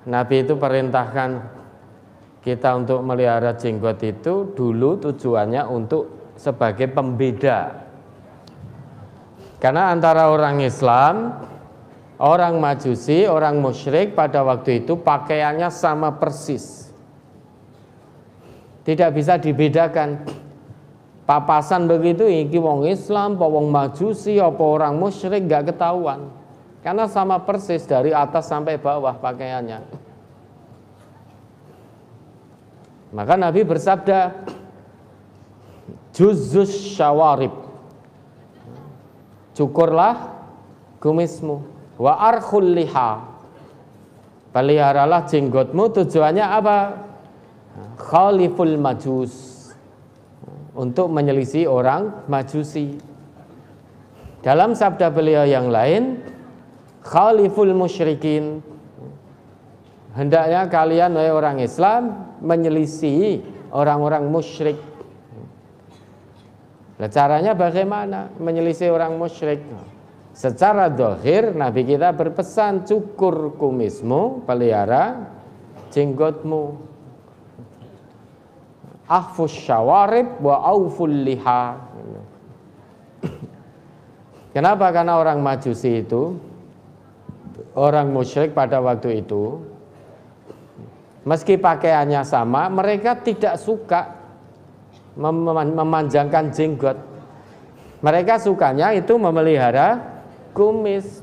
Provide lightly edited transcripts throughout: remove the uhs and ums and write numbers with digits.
Nabi itu perintahkan kita untuk melihara jenggot itu dulu tujuannya untuk sebagai pembeda. Karena antara orang Islam, orang Majusi, orang musyrik pada waktu itu pakaiannya sama persis. Tidak bisa dibedakan. Papasan begitu, iki wong Islam, apa wong Majusi, apa orang musyrik, gak ketahuan. Karena sama persis dari atas sampai bawah pakaiannya. Maka Nabi bersabda, Juzus syawarib, cukurlah kumismu, wa arkhul liha, peliharalah jenggotmu. Tujuannya apa? Khaliful majus, untuk menyelisih orang Majusi. Dalam sabda beliau yang lain, khaliful musyrikin, hendaknya kalian wahai orang Islam menyelisih orang-orang musyrik. Nah, caranya bagaimana menyelisih orang musyrik? Secara zahir Nabi kita berpesan, cukur kumismu, pelihara jenggotmu. Ahfus syawarib wa auful liha. Kenapa? Karena orang Majusi itu, orang musyrik pada waktu itu, meski pakaiannya sama, mereka tidak suka memanjangkan jenggot. Mereka sukanya itu memelihara kumis.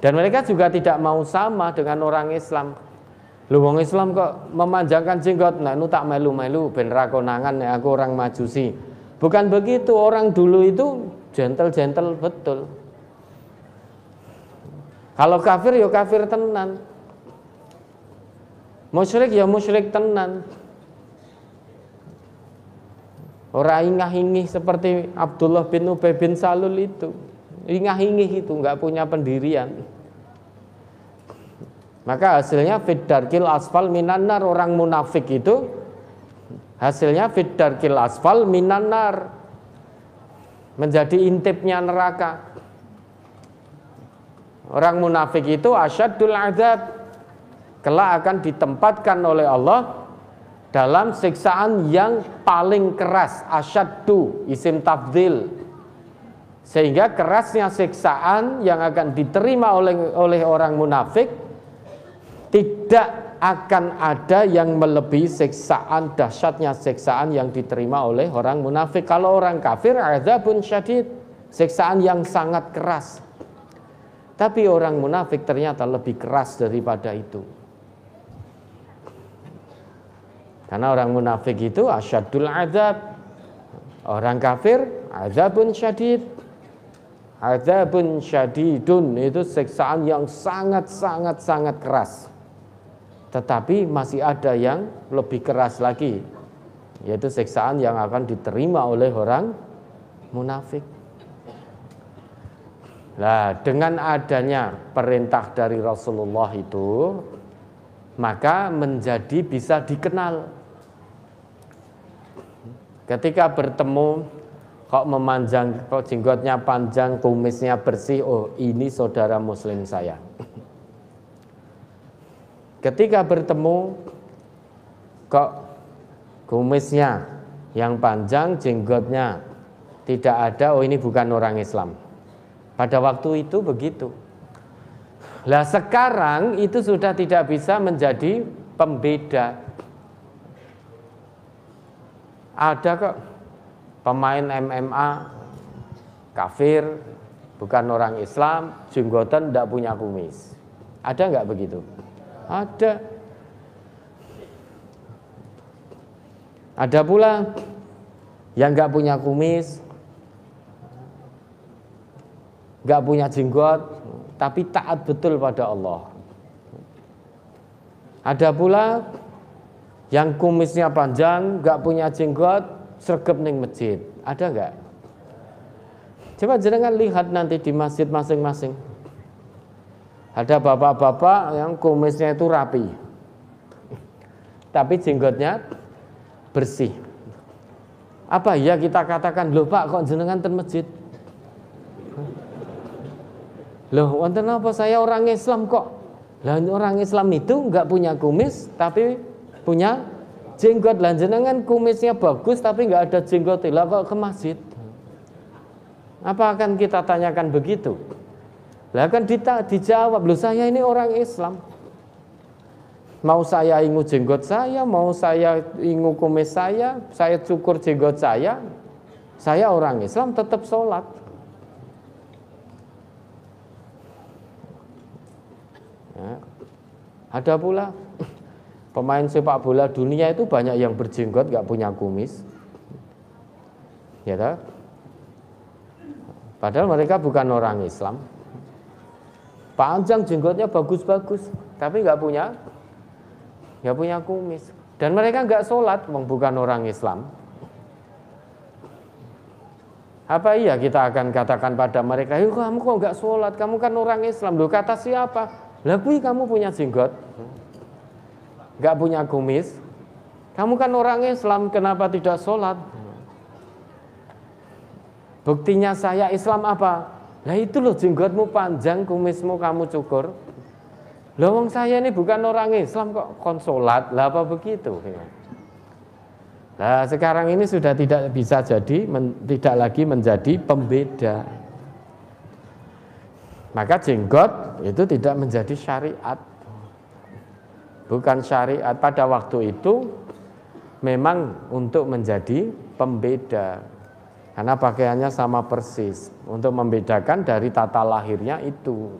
Dan mereka juga tidak mau sama dengan orang Islam. Lu wong Islam kok memanjangkan jenggot, nah nu tak melu-melu ben ra konangan nek aku orang Majusi. Bukan begitu, orang dulu itu gentle-gentle betul. Kalau kafir ya kafir tenan. Musyrik ya musyrik tenan. Orang ingah-ingih seperti Abdullah bin Ubay bin Salul itu. Ingah-ingih itu, enggak punya pendirian. Maka hasilnya fiddarkil asfal minanar, orang munafik itu hasilnya fiddarkil asfal minanar, menjadi intipnya neraka. Orang munafik itu asyaddul azab, kelak akan ditempatkan oleh Allah dalam siksaan yang paling keras. Asyaddu isim tafdhil, sehingga kerasnya siksaan yang akan diterima oleh orang munafik tidak akan ada yang melebihi siksaan, dahsyatnya siksaan yang diterima oleh orang munafik. Kalau orang kafir, azabun syadid, siksaan yang sangat keras. Tapi orang munafik ternyata lebih keras daripada itu. Karena orang munafik itu asyadul azab, orang kafir azabun syadid. Azabun syadidun itu siksaan yang sangat keras. Tetapi masih ada yang lebih keras lagi, yaitu siksaan yang akan diterima oleh orang munafik. Nah, dengan adanya perintah dari Rasulullah itu, maka menjadi bisa dikenal. Ketika bertemu, kok memanjang, kok jenggotnya panjang, kumisnya bersih, oh ini saudara muslim saya. Ketika bertemu, kok kumisnya yang panjang, jenggotnya tidak ada, oh ini bukan orang Islam. Pada waktu itu begitu. Lah sekarang itu sudah tidak bisa menjadi pembeda. Ada kok pemain MMA kafir, bukan orang Islam, jenggotan tidak punya kumis. Ada nggak begitu? Ada. Ada pula yang nggak punya kumis, nggak punya jenggot, tapi taat betul pada Allah. Ada pula yang kumisnya panjang, nggak punya jenggot, sregep ning masjid. Ada nggak? Coba jenengan lihat nanti di masjid masing-masing. Ada bapak-bapak yang kumisnya itu rapi, tapi jenggotnya bersih. Apa ya kita katakan, loh Pak kok jenengan ten masjid? Loh wonten apa, saya orang Islam kok Lah orang Islam itu nggak punya kumis tapi punya jenggot. Lah jenengan kumisnya bagus tapi nggak ada jenggot, lah kok ke masjid? Apa akan kita tanyakan begitu? Lah kan dijawab, loh saya ini orang Islam. Mau saya ingu jenggot saya, mau saya ingu kumis saya cukur jenggot saya orang Islam tetap sholat. Ya. Ada pula pemain sepak bola dunia itu banyak yang berjenggot gak punya kumis, ya tak? Padahal mereka bukan orang Islam. Panjang jenggotnya bagus-bagus, tapi gak punya kumis. Dan mereka gak sholat, bukan orang Islam. Apa iya kita akan katakan pada mereka, kamu kok gak sholat, kamu kan orang Islam. Loh, kata siapa? Lah kamu punya jenggot, gak punya kumis, kamu kan orang Islam, kenapa tidak sholat? Buktinya saya Islam apa? Lah itu loh jenggotmu panjang, kumismu kamu cukur. Lah wong saya ini bukan orang Islam kok sholat, lah apa begitu? Nah sekarang ini sudah tidak bisa tidak lagi menjadi pembeda. Maka jenggot itu tidak menjadi syariat. Bukan syariat. Pada waktu itu memang untuk menjadi pembeda. Karena pakaiannya sama persis. Untuk membedakan dari tata lahirnya itu.